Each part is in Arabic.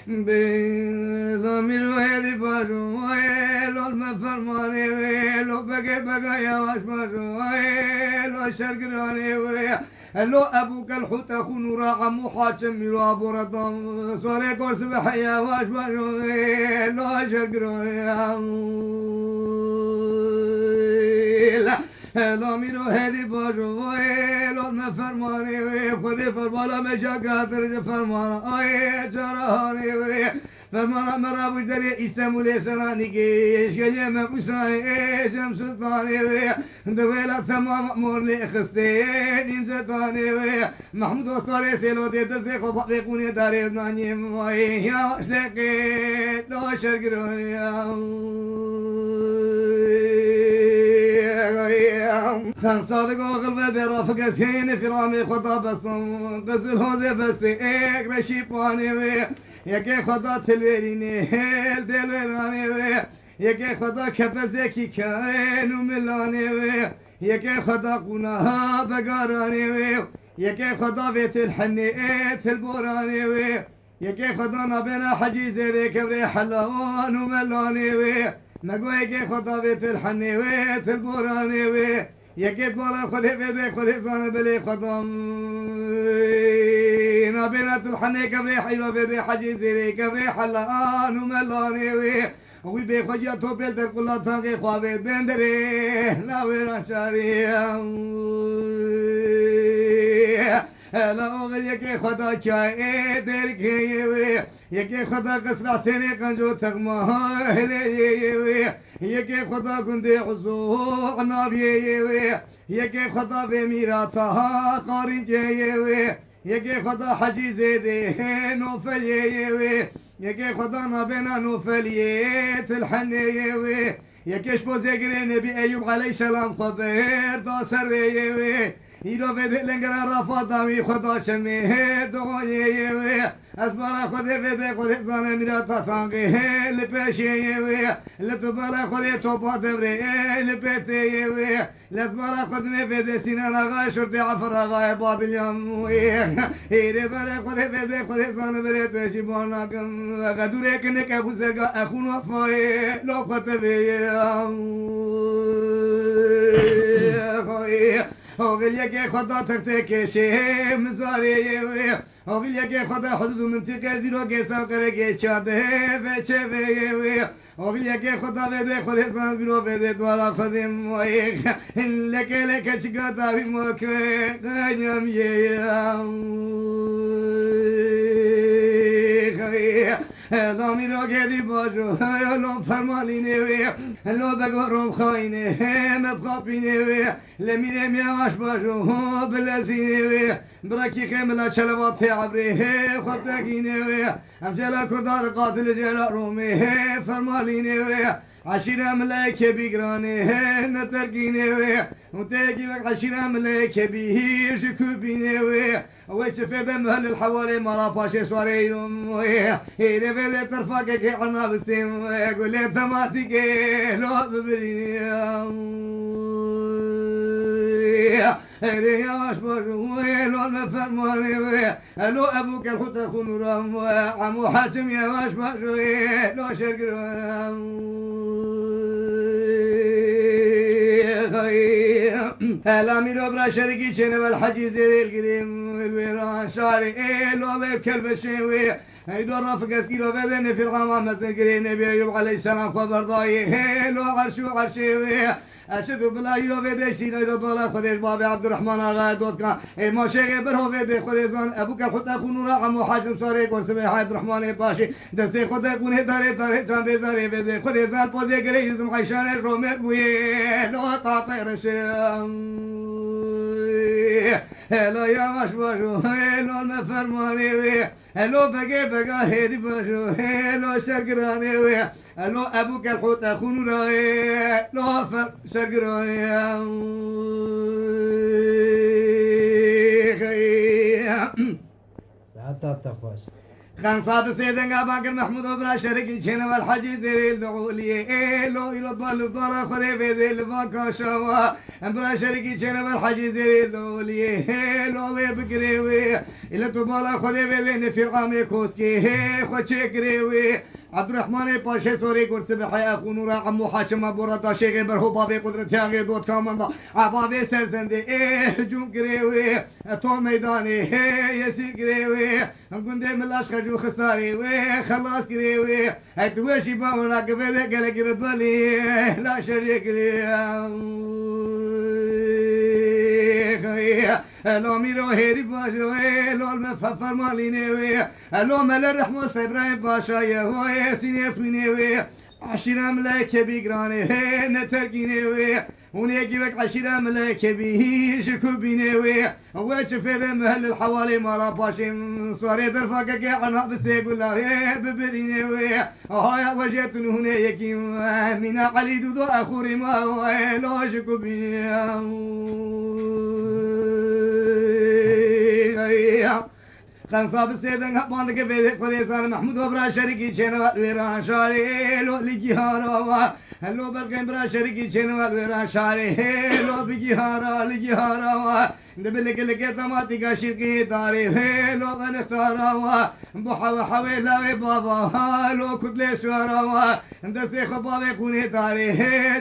بضمير ويدي باشو لو المفرماني لو بقى بقى يا واش باشو لو شرقراني لو أبوك الحوت أخو نورا عمو حاتم ميرو أبو رضام سوري كورس بحيا واش باشو لو شرقراني لو ميرو هدي باشو لو المفرماني خذي فربالا مشاكل ترجع فرمانا جراني فرمانا مرا بجدري استنبول سراني كيش كجي مبساني جم سلطاني دويلة تمام مأمور لي خستي ديم سلطاني محمود وصالي سيلو دي تزيقو بقوني داري بناني يا شلقي لو شرقروني كان صادق وقلبي برافق سين في رامي خطاب الصم قزل هوزي بس ايك رشيباني يكي خدا تلويريني هيل دلويراني يكي خدا كفزكي كاين وملاني يكي خدا قناها بقاراني يكي خدا بيت الحنيت البوراني يكي خدا نبينا حجي زيري كبري حلوان وملاني نقول يكي خدا بيت الحنيت البوراني يكي طوالا خذي بيدي خذي صاني بلي خدم نبينات الحني كبري حلوة بيدي حجي زيري كبري حلان وملاني وي بيخوجي توبيل تركولا تانكي خوابيت بندري ناويرا شاريا لا أغل يكي خدا چاي دركي يكي خدا قسرا سيني قنجو تغما هلي يكي خدا كندي عزوق نابي يكي خدا بميراتها قارن جي يكي خدا حجي زيدي نوفل يكي خدا نبينا نوفليت الحني يكيش بوزيقري نبي أيوب عليه السلام خبير داسر يلو بده لنگرا رفا دامی خدا شمی دویی اسبالا خودی بده خودی زن میرا تاسانگی لپشی لتوبالا خودی توپا دبری لپتی لسبالا خود می بده سینه آقا شرطی عفر آقا بعد اليوم هیره بالا خودی بده خودی زن بره توشی بانا کم قدوره کنه که بزرگا اخون وفای لو خطبی اوغل يكي خدا تكتك شيء مزاري اوغل يكي خدا حدود منطقة زيرو كيسا كركي چاده بچه بي اوغل يكي خدا بده خدا سان بيرو بده دوارا خدم ويك لكي لكي چكاتا بي موكي قنيم لو میرو گدی باشو لو فرمالینه لو بگورم خاینه متخابینه لمیره میاش باشو بلزینه براکی خملا چلوات عبره خدگینه امجلا کردار قاتل جلا رومه فرمالینه عشيرة ملاك بيقراني نترقيني وتاقي وقت عشيرة ملاك بيه شكوبيني ويش في دم هل الحوالي مرا فاشي سواري هيري بيدي ترفاقك عنا بسيم يقول لي تماسيك لو ببريني هيري يا أشبر لو المفرماني لو أبوك الخط أخون رام عمو حاتم يا أشبر لو شرق هلا ميرو برا شرقي شنو والحجي زي القريم الويران شاري لو بكلب الشوي هيدو رافق اسكيلو بدن في الغمام مسكري نبي أيوب عليه السلام خبر ضاي لو عرشوي أشدو بلا يلو بده شيء يلو بلا خديش بابي عبد الرحمن آغا دوت كان ما شيء بره بده خديش زان أبوك خد أخو نورا عمو حاجم صاري كون سبي عبد الرحمن باشي دستي خد أكون هداري داري جان بزاري بده خديش زان بوزي كري يزم عيشان رومي بوي لو طاطير شام هلا يا مشباشو هلو المفرماني هلو بقى هيدي باشو هلو شرقراني هلو أبوك الحوت أخون راي لو شرقراني ساعتها تخوش خان صاب سيدنا باكر محمود وبرا شرقي شنو والحجي زي الدغولي لو يلطل طلع خذي في ذي الفاكا شوا برا شرقي شنو والحجي زي الدغولي لو بكريوي إلا تبالا خذي في ذي نفرقامي كوسكي خوشي كريوي عبد الرحمن پاشا سوری گرت بحی اخون را عمو حاکم بردا شیخ برهو باب قدرت یاگی دوت کامندا عباب سرزنده جون کریوی تو میدانی یسی کریوی گنده ملاش خجو خساری و خلاص کریوی اتوشی با ونا قبل گل گرد ولی لا شریک لو ميرو هيدي باشا لو المففر ماليني لو مل الرحمة إبراهيم باشا يا هو سيني سويني عشرة ملاك بيجراني نتركيني ونيجي بك عشرة ملاك بيه شكو بيني وشفر مهل الحوالي مرا باشي صاري درفاك عنها بس يقول له ببريني هاي وجهتني هنا يكي من علي دودو أخوري ما لو شكو بيني خان صاب السيدن هباندك في قديسان محمود وبرا شريكي شنو ويران شاري لو لجهارا لو بلقين برا شريكي شنو ويران شاري لو بجهارا لجهارا دبلك لك تماتي كشركي داري لو بنختارا بحوا حويلا بابا لو كتلي سوارا دستي خبابي كوني داري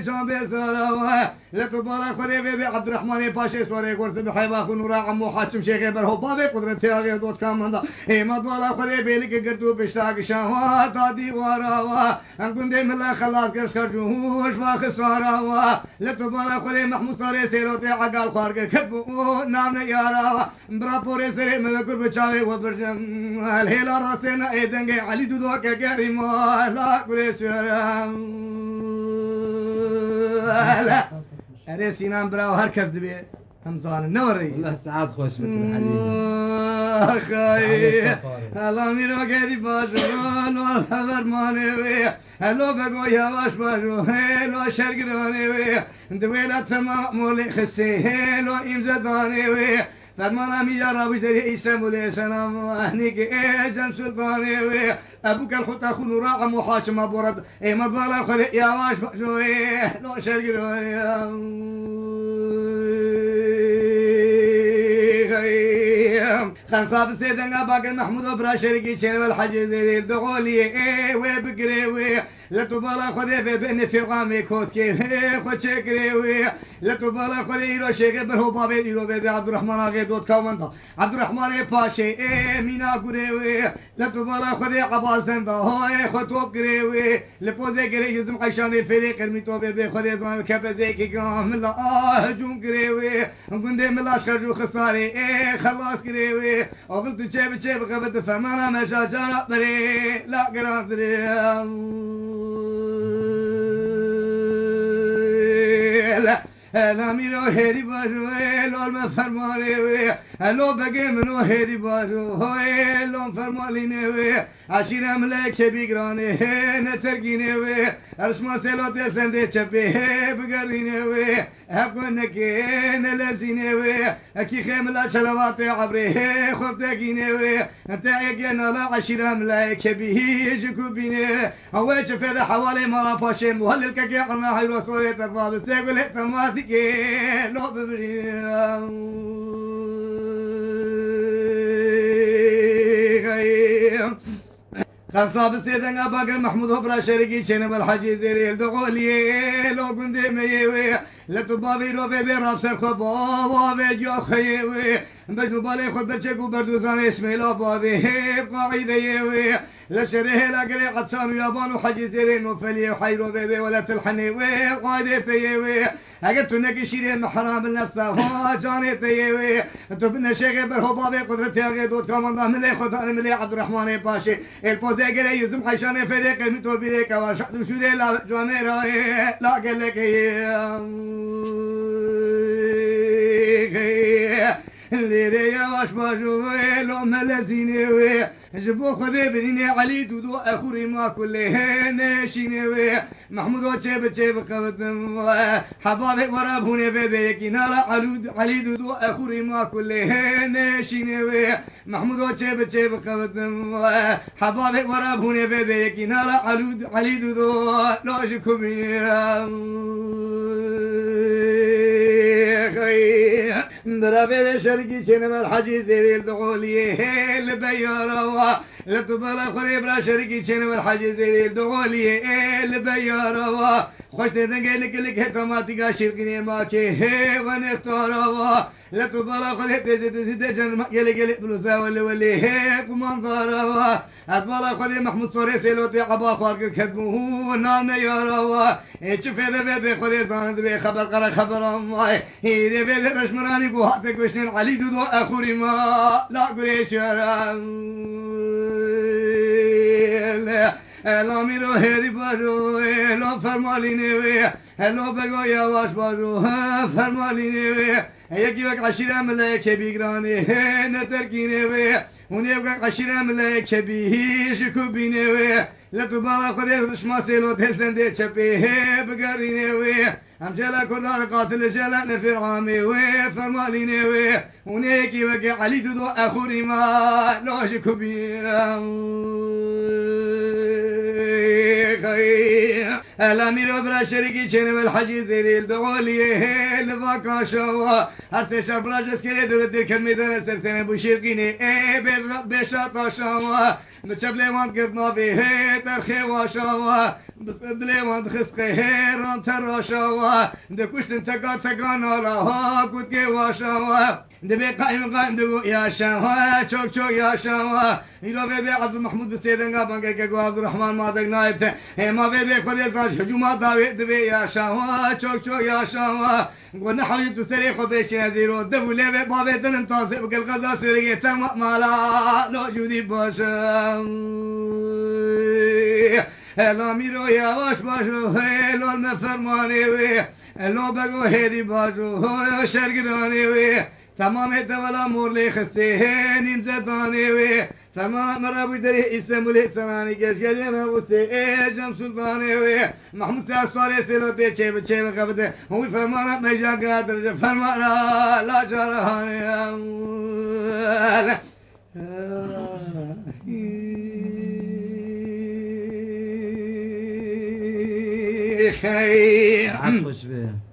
جنبي سوارا لتبالا خدي بيبي عبد الرحمن باشا سوري قلت بحيبا خنورا عمو حاتم شيخ برهو بابي قدرتي اغير دوت كامندا ما دولا خدي بيلك قدو بشتاق شاوا دادي وارا انكم دي ملا خلاص كشكرجوش واخسارا لتبالا خدي محمود صاري سيروتي عقال خارق كتبو نام يارا برابوري سري ملكور بچاوي وبرجن الهيلا راسنا ايدنگي علي دودو كريم لا كريسيرا لا اري سينان براو هركز دبي همزان نوري والله سعاد خوش مثل الحديد خاي الله ميرو كدي باشون والحبر ماني هلو بقو يا باش باشو هلو شرقراني دويلة تمام مولي خسي هلو امزداني فرمانا ميجارا بجدري عيسى مولي سلام اهنيك ايجن سلطاني ابوك الخطا خنو راقا محاكم ابورد اي مدوالا خلي يا باش باشو لو شرقراني خان صاب سيدنا باقر محمود وبرا شريكي شنو الحجي زي الدغولي وبقري لتبالا خذي في بني في قامي كوسكي خوشكري لتبالا خذي لو شيخ برهو بابي لو بيبي عبد الرحمن اغي دوت كومندا عبد الرحمن باشي مينا كري لتبالا خذي عباسن دا هاي خطوب كري لبوزي كري يزم قيشاني في كرمي تو بيبي خذي زمان كفزي كي قام لا هجوم كري غندي ملاش خرجو خساري خلاص كري وقلت تشيب تشيب قبت فمانا مشاجرة بري لا قرانتري لا ميرو هيدي باشو لو ما فرماني لو بقي منو هيدي باشو لو فرماليني عشيرة ملاك بيقراني نترقيني ارسما سيلوتي سندي چپي بقريني اكونك نلزيني اكي خيملا چلواتي عبري خفتكيني انت ايقنا لا عشيرة ملاك بيجكو بيني اوه چفيد حوالي مالا پاشي مهلل كي قلنا حيرو سوري ترفا بسيقل احتماتي لو ببريني خان صاب السيدنا باقر محمود وبرا شريكي شنو الحجي زيري الدغولي لو كنت ميوي لتبابي روبي براب سرخو بابا بيجو خيوي بجو بالي خود بچكو بردوزان اسمي لابادي بقاعدة يوي لشريه لاقري قدسان ويابان وحجي زيري نوفلي وحيرو بيبي ولا تلحني وقاعدة يوي اگه نکی شیره محرام النفس ها جاني تيوي تو بن شيخ برهو بابي قدرتي اگه دوت كامندا ملي خدا ملي عبد الرحمن باشي البوزي گري يزم حيشان فدي قيمت وبيري كوا شد شو دي لا جواميرا لا قال لك ليري يا واش باجو لو ملزيني جبو خذي بنيني علي دودو اخوري ما كله شينوي محمود شيب قبض حبابي ورا بوني بيدي كنارا علي دودو اخوري ما كله شينوي محمود شيب قبض حبابي ورا بوني بيدي كنارا علي دودو لوجكم برافي شرقي شنب الحجي زي الدغولية البياروا لا تبلا خذي برا شرقي شنب الحجي زي الدغولية البياروا خوش تنقل لك هتماتيكا شرقني ماكي هي ونختاروا لا تبلا خذي تزيد جن ما قل بلوزا ولا هي كمانظاروا أتبلا خذي محمود صوري سيلوتي عبا خارق كدمه نام ياروا شوف هذا بيت خذي زاند بي خبر قرا خبر ماي هي بيت رشمراني بوحدك وشن علي دودو اخوري ما لا قريش لا میرو هدی بارو لا فرمالی نوی لا بگو یواش بارو فرمالی نوی یکی وقت عشیره ملک بیگرانی نترکی نوی اونی وقت عشیره ملک بیش کوبی نوی لتو بالا خودی رشما سیلو تسنده چپی بگری نوی هم جلا كردار قاتل جلا نفر عامي وفرمالي نوي ونيكي وقع علي دودو اخوري ما لوش كبير الامير برا شركي شنو الحجي زي الدغولي الباكا شوا هرتي شبراج اسكري دولت كلمه سرسنه بوشيقيني بشاطا شوا متشبلي وانت قرطنا فيه ترخي وشوا بصدلي وانت خسقي هيران تراشوا دكوشت تقا نالا كنت كي واشوا دبي قائم دقو يا شوا شوك يا شوا يلو بيبي عبد المحمود بسيدنغا بانكي عبد الرحمن ما دقنايت ما بيبي خدي صار شجوما داوي دبي يا شوا شوك يا شوا قلنا حاجة تسريخ وبيشنا زيرو دبو ليبي بابي تنم تاسي بقى الغزا سورية تم مالا لو جودي باشا هلا ميرو يا واش باشو هلو المفرماني وي هلو بقو هيدي باشو شرقراني وي تمام دولا مورلي خستي نيم زداني وي تمام مرابي دري اسمبولي سناني كشكري مبوسي جم سلطاني وي محمود ساسواري سيلوتي چيب قبضه هو فرمانا ميجا قادر فرمانا لا جرهاني خير عاد خوش به